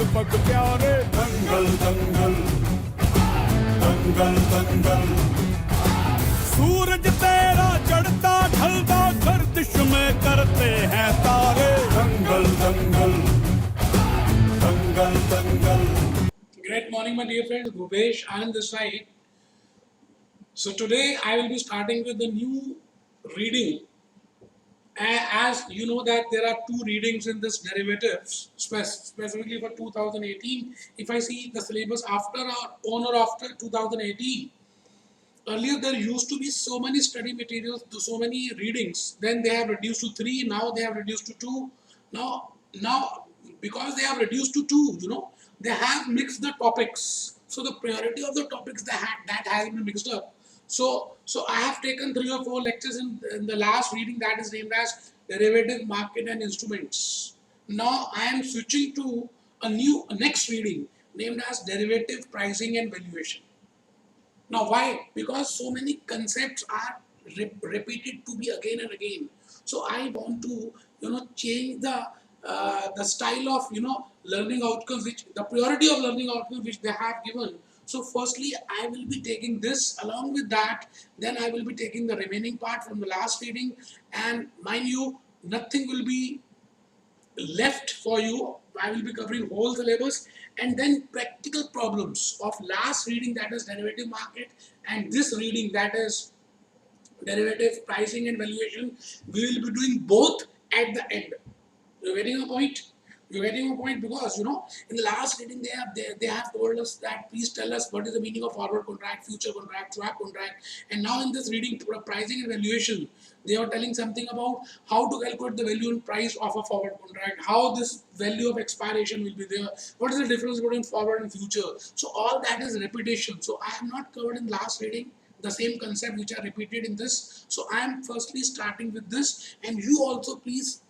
दीपक प्यारे दंगल दंगल दंगल दंगल सूरज तेरा चढ़ता ढलता गर्दिश में करते हैं तारे दंगल दंगल दंगल दंगल. Great morning, my dear friends. Bhupesh Anand this side. So today I will be starting with the new reading. As you know that there are two readings in this derivatives, specifically for 2018. If I see the syllabus after or on or after 2018, earlier there used to be so many study materials, so many readings. Then they have reduced to 3. Now they have reduced to 2. Now because they have reduced to 2, they have mixed the topics. So the priority of the topics that has been mixed up. So I have taken 3 or 4 lectures in the last reading, that is named as derivative market and instruments. Now I am switching to a next reading named as derivative pricing and valuation. Now why? Because so many concepts are repeated to be again and again. So I want to change the style of learning outcomes, which the priority of learning outcomes which they have given. So firstly I will be taking this, along with that then I will be taking the remaining part from the last reading, and mind you, nothing will be left for you. I will be covering whole syllabus, and then practical problems of last reading, that is derivative market, and this reading, that is derivative pricing and valuation. We will be doing both at the end. You're getting a point? You're getting a point because in the last reading they have told us that please tell us what is the meaning of forward contract, future contract, swap contract, and now in this reading pricing and valuation, they are telling something about how to calculate the value and price of a forward contract, how this value of expiration will be there, what is the difference between forward and future. So all that is repetition. So I have not covered in last reading the same concept which are repeated in this. So I am firstly starting with this, and you also please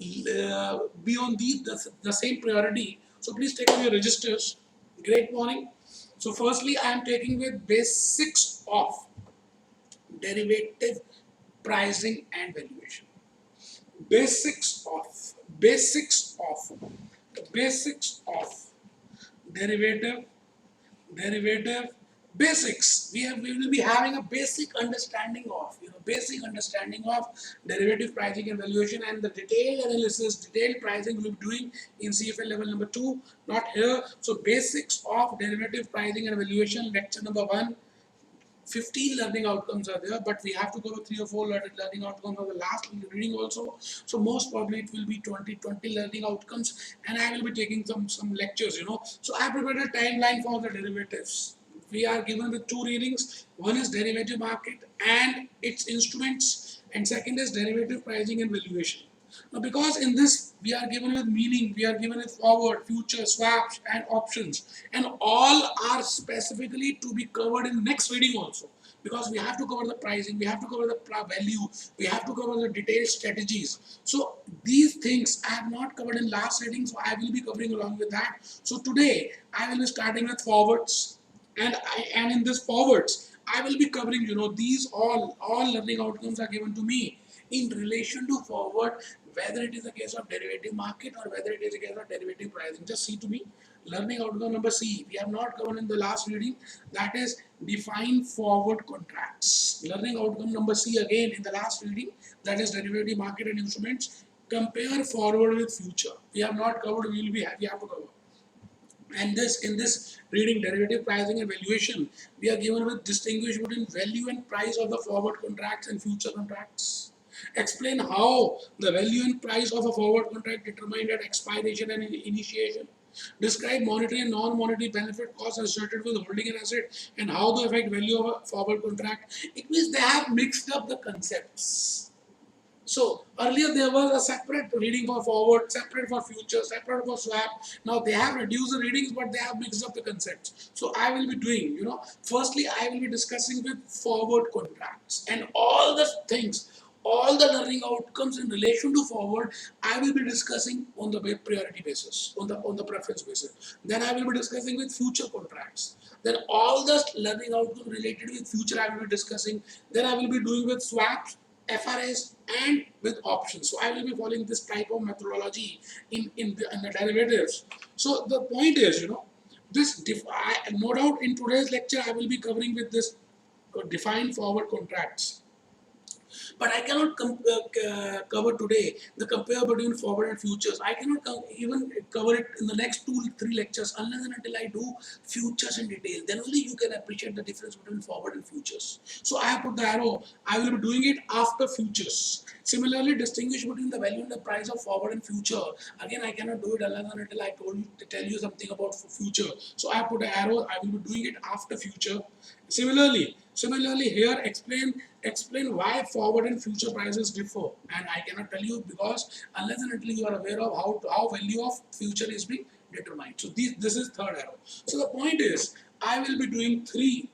be on the same priority. So please take on your registers. Great morning. So firstly I am taking with basics of derivative pricing and valuation. Basics of derivative basics. We will be having a basic understanding of derivative pricing and valuation, and the detailed analysis, detailed pricing we will be doing in CFL level number 2, not here. So basics of derivative pricing and valuation, lecture number 1. 15 learning outcomes are there, but we have to cover 3 or 4 learning outcomes of the last reading also. So most probably it will be 20 learning outcomes, and I will be taking some lectures. So I prepared a timeline for the derivatives. We are given with 2 readings. One is derivative market and its instruments, and second is derivative pricing and valuation. Now, because in this we are given with meaning, we are given with forward, future, swaps and options, and all are specifically to be covered in next reading also, because we have to cover the pricing, we have to cover the value, we have to cover the detailed strategies. So these things I have not covered in last reading, so I will be covering along with that. So today I will be starting with forwards, and in this forwards I will be covering these all learning outcomes are given to me in relation to forward, whether it is a case of derivative market or whether it is a case of derivative pricing. Just see to me, learning outcome number C, we have not covered in the last reading, that is define forward contracts. Learning outcome number C again in the last reading, that is derivative market and instruments, compare forward with future. We have not covered, we have to cover. And in this reading, derivative pricing and valuation, we are given with distinguish between value and price of the forward contracts and future contracts. Explain how the value and price of a forward contract determined at expiration and initiation. Describe monetary and non-monetary benefit costs associated with holding an asset and how they affect value of a forward contract. It means they have mixed up the concepts. So earlier there was a separate reading for forward, separate for future, separate for swap. Now they have reduced the readings, but they have mixed up the concepts. So I will be doing, firstly I will be discussing with forward contracts and all the things, all the learning outcomes in relation to forward, I will be discussing on the priority basis, on the preference basis. Then I will be discussing with future contracts. Then all the learning outcomes related with future I will be discussing. Then I will be doing with swaps, FRS and with options. So I will be following this type of methodology in the derivatives. So the point is, no doubt in today's lecture I will be covering with this defined forward contracts. But I cannot cover today the compare between forward and futures. I cannot even cover it in the next 2-3 lectures unless and until I do futures in detail. Then only you can appreciate the difference between forward and futures. So I have put the arrow. I will be doing it after futures. Similarly, distinguish between the value and the price of forward and future. Again, I cannot do it unless and until I tell you something about future. So I have put an arrow. I will be doing it after future. Similarly, here explain why forward and future prices differ, and I cannot tell you because unless and until you are aware of how value of future is being determined. So this is third arrow. So the point is, I will be doing three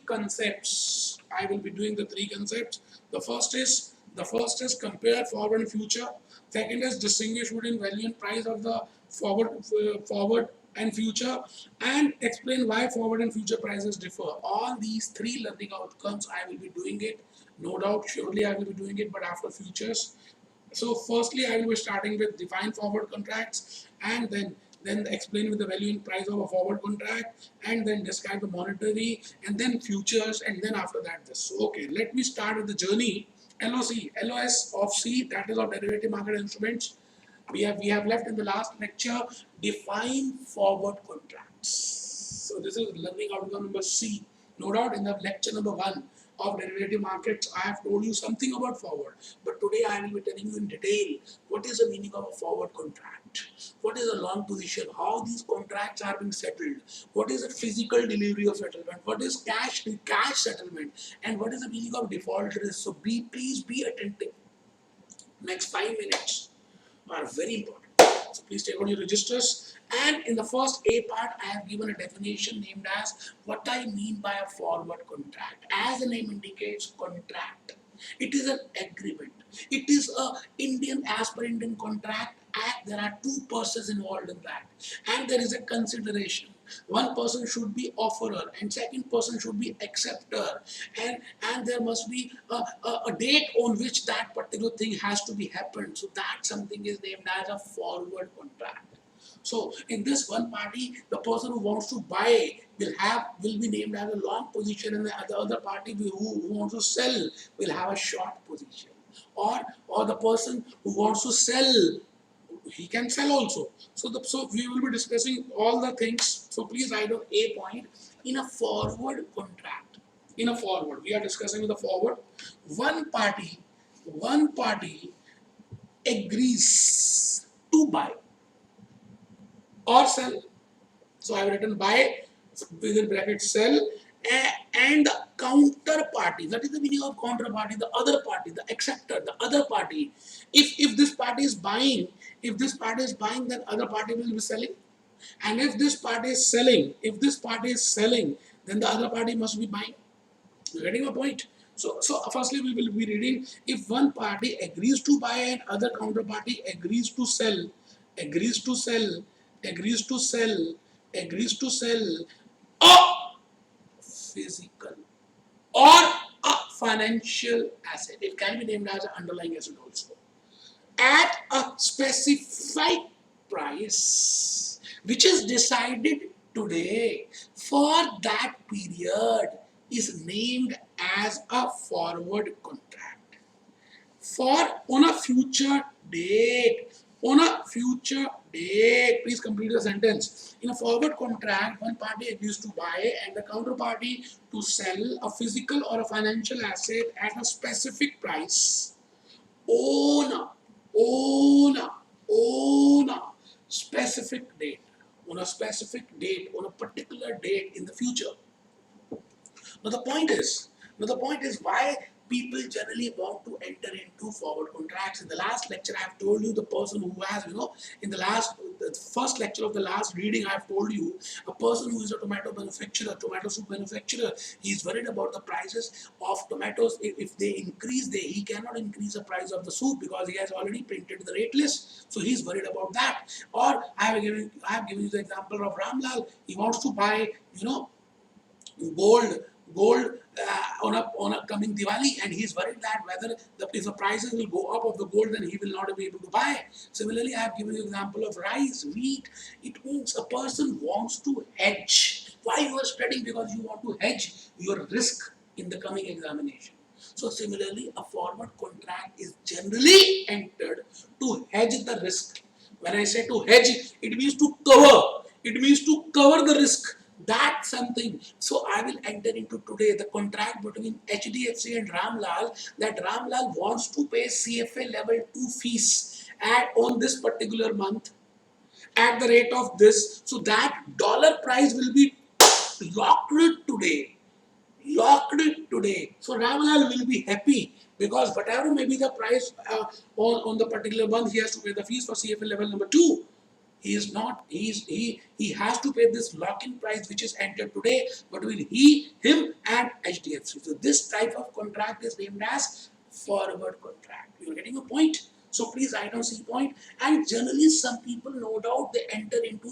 concepts. I will be doing the three concepts. The first is compare forward and future. Second is distinguish between value and price of the forward and future, and explain why forward and future prices differ. All these three learning outcomes I will be doing it. No doubt, surely I will be doing it, but after futures. So firstly, I will be starting with define forward contracts, and then explain with the value and price of a forward contract, and then describe the monetary, and then futures, and then after that this. So okay, let me start with the journey. LOS of C, that is of derivative market instruments. We have left in the last lecture define forward contracts. So this is learning outcome number C. No doubt in the lecture number 1 of derivative markets, I have told you something about forward. But today I will be telling you in detail what is the meaning of a forward contract, what is a long position, how these contracts are being settled, what is the physical delivery of settlement, what is cash settlement, and what is the meaning of default risk. So please be attentive. Next 5 minutes are very important. So please take out your registers. And in the first A part, I have given a definition named as what I mean by a forward contract. As the name indicates, contract. It is an agreement. It is a Indian as per Indian contract. And there are two persons involved in that, and there is a consideration. One person should be offerer, and second person should be acceptor, and there must be a date on which that particular thing has to be happened. So that something is named as a forward contract. So in this one party, the person who wants to buy will be named as a long position, and the other party who wants to sell will have a short position. Or the person who wants to sell, he can sell also. So we will be discussing all the things. So please write on A point. In a forward contract, in a forward, we are discussing the forward. One party agrees to buy or sell. So I have written buy within brackets sell, and the counterparty. That is the meaning of counterparty. The other party, the acceptor, the other party. If this party is buying, then other party will be selling. And if this party is selling, then the other party must be buying. You getting my point? So firstly we will be reading, if one party agrees to buy and other counterparty agrees to sell, agrees to sell, agrees to sell, agrees to sell a physical or a financial asset. It can be named as an underlying asset also. At a specified price, which is decided today for that period, is named as a forward contract. For on a future date, please complete the sentence. In a forward contract, one party agrees to buy and the counterparty to sell a physical or a financial asset at a specific price on a specific date, on a particular date in the future. Now the point is why people generally want to enter into forward contracts. In the last lecture, I have told you the person who has, in the first lecture of the last reading, I have told you a person who is a tomato soup manufacturer, he is worried about the prices of tomatoes. If they increase, he cannot increase the price of the soup because he has already printed the rate list. So he is worried about that. Or I have given you the example of Ramlal. He wants to buy, gold gold on a coming Diwali, and he's worried that whether if the prices will go up of the gold, then he will not be able to buy. Similarly, I have given you example of rice, wheat. It means a person wants to hedge. Why you are studying? Because you want to hedge your risk in the coming examination. So similarly, a forward contract is generally entered to hedge the risk. When I say to hedge, it means to cover. It means to cover the risk. That's something. So I will enter into today the contract between HDFC and Ramlal, that Ramlal wants to pay CFA level 2 fees on this particular month at the rate of this. So that dollar price will be locked today. Locked today. So Ramlal will be happy because whatever may be the price on the particular month, he has to pay the fees for CFA level number 2. He is not, he has to pay this lock-in price which is entered today between him and HDFC. So this type of contract is named as forward contract. You're getting a point? So please write down C point. And generally some people, no doubt, they enter into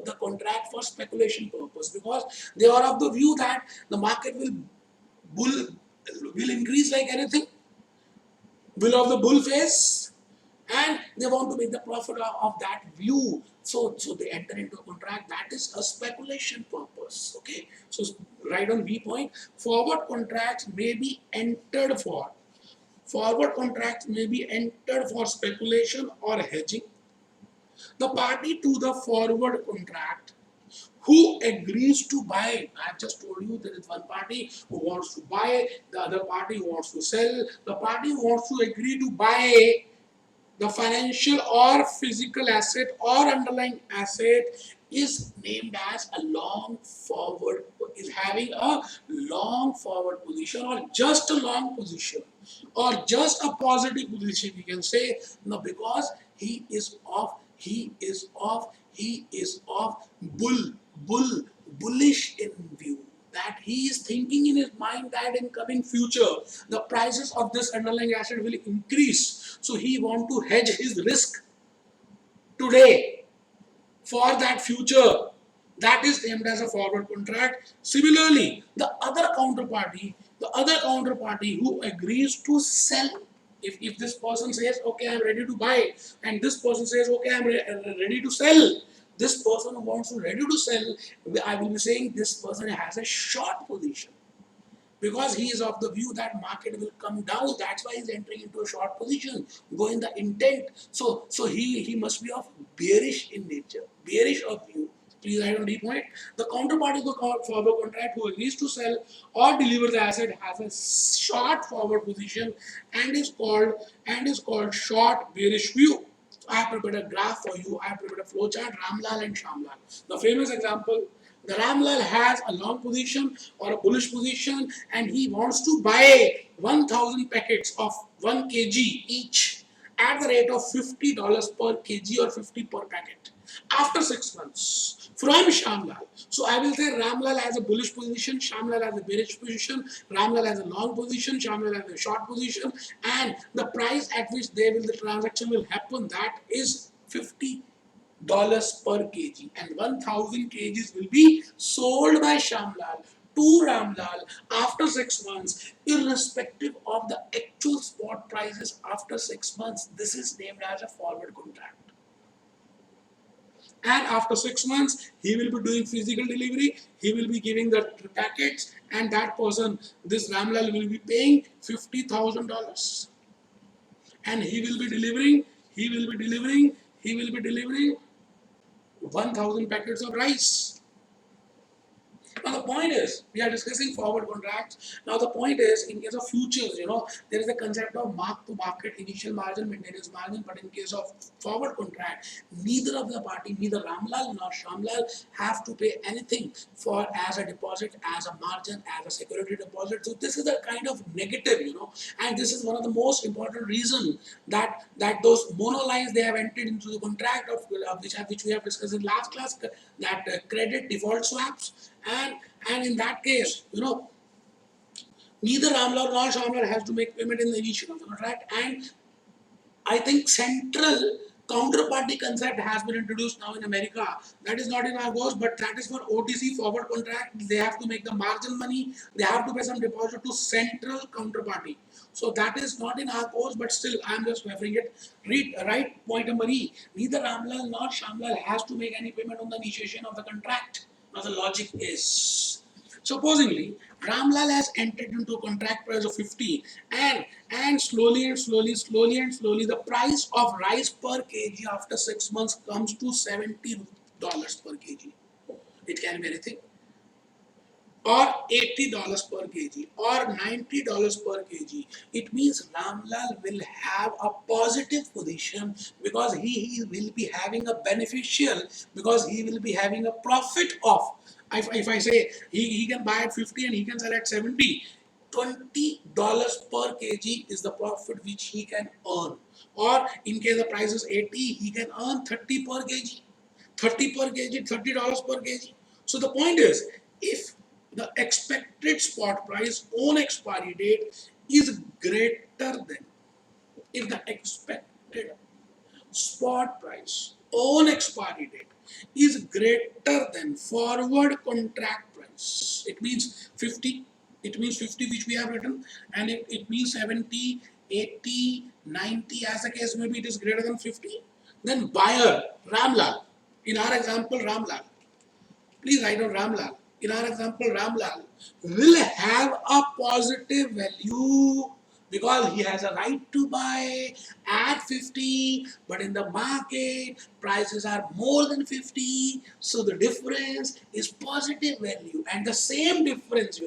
the contract for speculation purpose because they are of the view that the market bull will increase like anything, will of the bull face, and they want to make the profit of that view. So they enter into a contract that is a speculation purpose. Okay, so right on B point, forward contracts may be entered for. Forward contracts may be entered for speculation or hedging. The party to the forward contract who agrees to buy. I have just told you there is one party who wants to buy, the other party who wants to sell. The party who wants to agree to buy the financial or physical asset or underlying asset is named as a long forward, is having a long forward position or just a long position or just a positive position, we can say. No, because he is of bullish in view, that he is thinking in his mind that in coming future the prices of this underlying asset will increase, so he want to hedge his risk today for that future. That is named as a forward contract. Similarly, the other counterparty who agrees to sell, if this person says okay I'm ready to buy, and this person says okay I'm ready to sell, this person who wants to ready to sell, I will be saying this person has a short position because he is of the view that market will come down. That's why he's entering into a short position, going the intent. So he must be of bearish in nature, bearish of view. Please write on D point. The counterparty to the forward contract who agrees to sell or deliver the asset has a short forward position and is called short bearish view. I have prepared a graph for you. I have prepared a flowchart, Ramlal and Shamlal. The famous example, the Ramlal has a long position or a bullish position and he wants to buy 1000 packets of 1 kg each at the rate of $50 per kg or 50 per packet after 6 months from Shamlal. So I will say Ramlal has a bullish position, Shamlal has a bearish position, Ramlal has a long position, Shamlal has a short position, and the price at which the transaction will happen, that is $50 per kg, and 1000 kgs will be sold by Shamlal to Ramlal after 6 months, irrespective of the actual spot prices after 6 months. This is named as a forward contract. And after 6 months, he will be doing physical delivery, he will be giving the packets, and that person, this Ramlal, will be paying $50,000. And he will be delivering 1000 packets of rice. Now the point is, we are discussing forward contracts. Now the point is, in case of futures, there is a concept of mark-to-market initial margin, maintenance margin. But in case of forward contract, neither of the party, neither Ramlal nor Shamlal, have to pay anything for as a deposit, as a margin, as a security deposit. So this is a kind of negative, and this is one of the most important reasons that those monolines they have entered into the contract of which we have discussed in last class, that credit default swaps. And in that case, neither Ramlal nor Shamlal has to make payment in the initial of the contract. And I think Counterparty concept has been introduced now in America. That is not in our course, but that is for OTC forward contract. They have to make the margin money. They have to pay some deposit to central counterparty. So that is not in our course, but still I am just referring it. Read right point number E. Neither Ramlal nor Shamlal has to make any payment on the initiation of the contract. Now the logic is, supposingly, Ramlal has entered into a contract price of 50, and slowly the price of rice per kg after 6 months comes to $70 per kg. It can be anything, or $80 per kg, or $90 per kg. It means Ramlal will have a positive position because he will be having a beneficial, because he will be having a profit of. If I say he can buy at 50 and he can sell at 70, $20 per kg is the profit which he can earn. Or in case the price is 80, he can earn 30 per kg. 30 per kg, $30 per kg. So the point is, if the expected spot price on expiry date is greater than, if the expected spot price on expiry date is greater than forward contract price, it means 50, it means 50 which we have written, and it means 70, 80, 90, as the case may be, it is greater than 50, then buyer Ramlal, in our example Ramlal, please write down Ramlal. In our example, Ramlal will have a positive value because he has a right to buy at 50, but in the market, prices are more than 50. So the difference is positive value. And the same difference,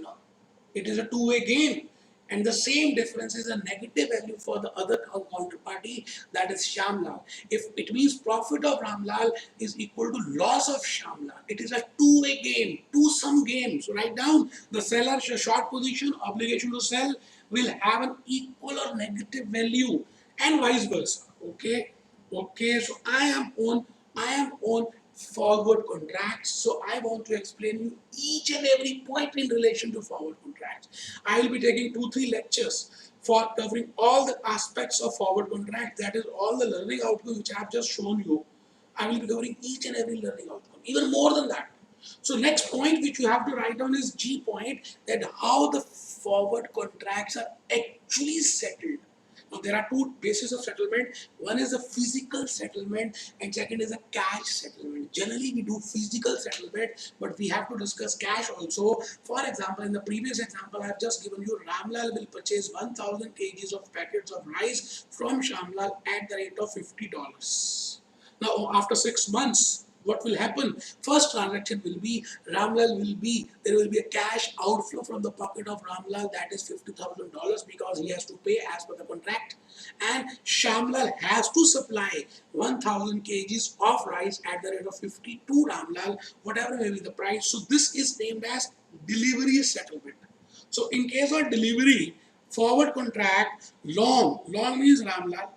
it is a two-way game. And the same difference is a negative value for the other counterparty, that is Shamlal. If it means profit of Ramlal is equal to loss of Shamlal, it is a two-way game, two-sum game. So write down, the seller short position, obligation to sell will have an equal or negative value, and vice versa. Okay, so I am on forward contracts. So I want to explain you each and every point in relation to forward contracts. I will be taking 2-3 lectures for covering all the aspects of forward contract. That is all the learning outcome which I have just shown you. I will be covering each and every learning outcome, even more than that. So next point which you have to write down is G point, that how the forward contracts are actually settled. Now there are two bases of settlement. One is a physical settlement and second is a cash settlement. Generally we do physical settlement, but we have to discuss cash also. For example, in the previous example I have just given you, Ramlal will purchase 1000 kgs of packets of rice from Shamlal at the rate of $50. Now after 6 months, what will happen? First transaction will be, there will be a cash outflow from the pocket of Ramlal, that is $50,000, because he has to pay as per the contract, and Shamlal has to supply 1000 kgs of rice at the rate of 50 to Ramlal, whatever may be the price. So this is named as delivery settlement. So in case of delivery, forward contract, long means Ramlal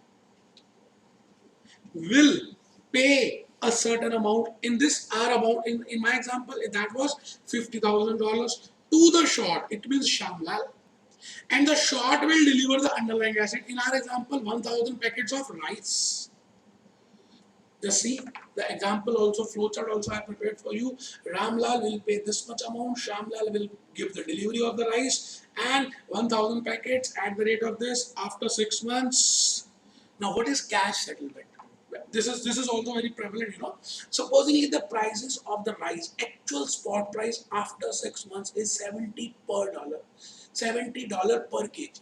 will pay a certain amount. In this our amount, in my example, that was $50,000 to the short, it means Shamlal, and the short will deliver the underlying asset. In our example, 1000 packets of rice. Just see the example also, flowchart also I prepared for you. Ramlal will pay this much amount, Shamlal will give the delivery of the rice and 1000 packets at the rate of this after 6 months. Now what is cash settlement? This is also very prevalent. Supposedly the prices of the rice, actual spot price after 6 months is $70 per kg.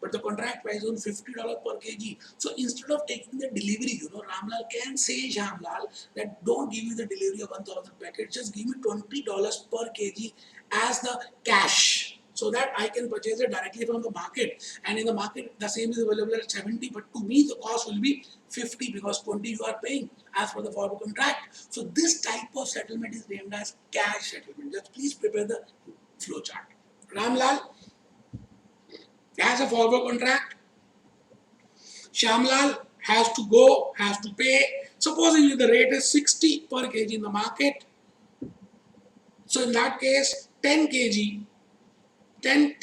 But the contract price is $50 per kg. So instead of taking the delivery, Ramlal can say Shamlal that don't give me the delivery of 1000 packets, just give me $20 per kg as the cash, so that I can purchase it directly from the market. And in the market, the same is available at 70, but to me the cost will be 50 because 20 you are paying as per the forward contract. So this type of settlement is named as cash settlement. Just please prepare the flow chart. Ramlal has a forward contract. Shamlal has to pay. Supposedly the rate is 60 per kg in the market. So in that case, 10 kg, $10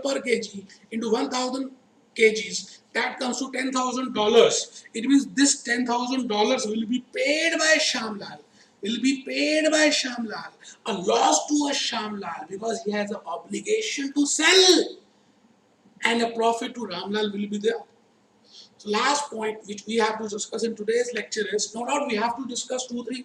per kg into 1000 kgs that comes to $10,000. It means this $10,000 will be paid by Shamlal. Will be paid by Shamlal. A loss to a Shamlal because he has an obligation to sell, and a profit to Ramlal will be there. So last point which we have to discuss in today's lecture is, no doubt we have to discuss we will be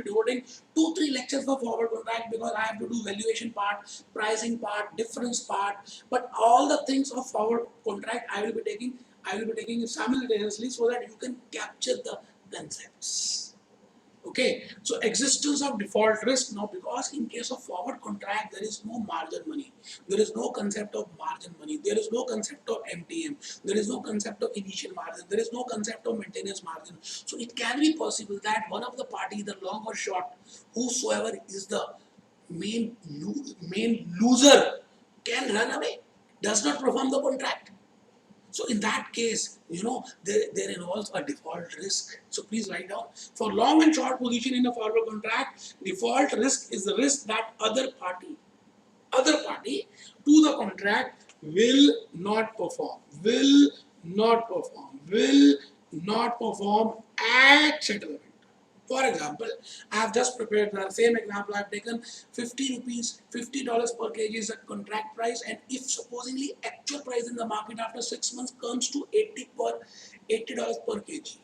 devoting 2-3 lectures for forward contract because I have to do valuation part, pricing part, difference part, but all the things of forward contract I will be taking it simultaneously so that you can capture the concepts. Okay, so existence of default risk now, because in case of forward contract there is no margin money, there is no concept of margin money, there is no concept of MTM, there is no concept of initial margin, there is no concept of maintenance margin. So it can be possible that one of the party, the long or short, whosoever is the main loser, can run away, does not perform the contract. So in that case, there involves a default risk. So please write down. For long and short position in a forward contract, default risk is the risk that other party to the contract will not perform, will not perform at settlement. For example, I have just prepared the same example. I have taken 50 rupees, $50 per kg is the contract price, and if supposedly actual price in the market after 6 months comes to $80 per kg,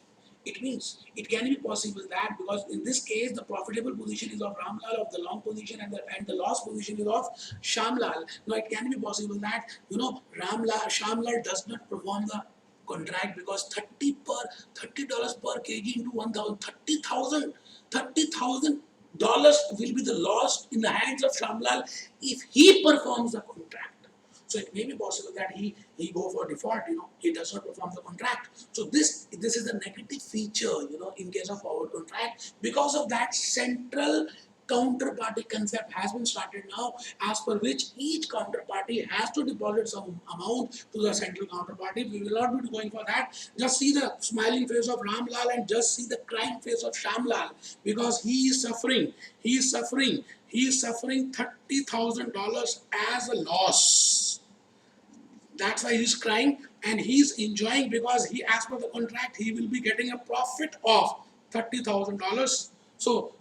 it means it can be possible that, because in this case the profitable position is of Ramlal, of the long position, and the loss position is of Shamlal. Now it can be possible that Shamlal does not perform the contract because $30 per kg into 1,000, $30,000 will be the loss in the hands of Shamlal if he performs the contract. So it may be possible that he go for default, he does not perform the contract. So this is a negative feature, in case of forward contract. Because of that, central counterparty concept has been started now, as per which each counterparty has to deposit some amount to the central counterparty. We will not be going for that. Just see the smiling face of Ramlal and just see the crying face of Shamlal, because he is suffering. He is suffering $30,000 as a loss. That's why he's crying, and he's enjoying, because as per the contract, he will be getting a profit of $30,000. So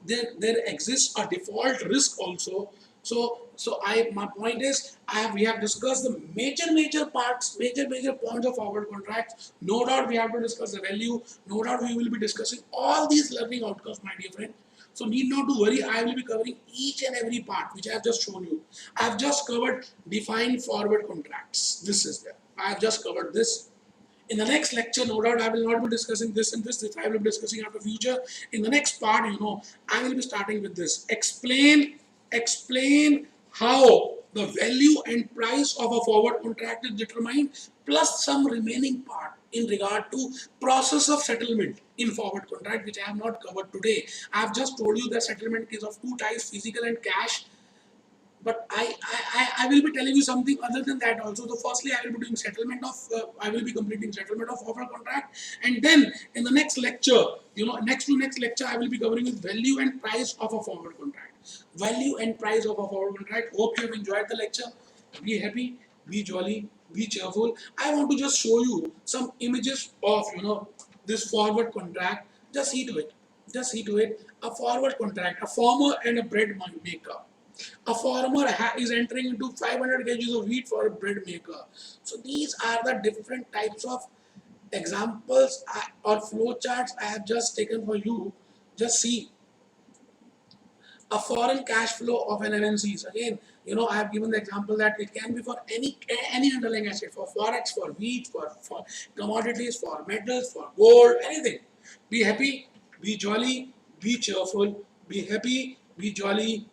there exists a default risk also. My point is, we have discussed the major parts, major points of forward contracts. No doubt we have to discuss the value. No doubt we will be discussing all these learning outcomes, my dear friend. So need not to worry, I will be covering each and every part which I have just shown you. I have just covered defined forward contracts. This is there. I have just covered this. In the next lecture, no doubt I will not be discussing this and this. I will be discussing after future. In the next part, I will be starting with this. Explain how the value and price of a forward contract is determined, plus some remaining part in regard to process of settlement in forward contract, which I have not covered today. I have just told you that settlement is of two types, physical and cash. But I will be telling you something other than that also. So firstly, I will be doing I will be completing settlement of forward contract, and then in the next lecture, next lecture, I will be covering with value and price of a forward contract. Value and price of a forward contract. Hope you have enjoyed the lecture. Be happy, be jolly, be cheerful. I want to just show you some images of this forward contract. Just see to it. A forward contract, a farmer and a bread maker. A farmer is entering into 500 kgs of wheat for a bread maker. So these are the different types of examples or flow charts I have just taken for you. Just see a foreign cash flow of an MNCs. Again, I have given the example that it can be for any underlying asset, for forex, for wheat, for commodities, for metals, for gold, anything. Be happy, be jolly, be cheerful, be happy, be jolly,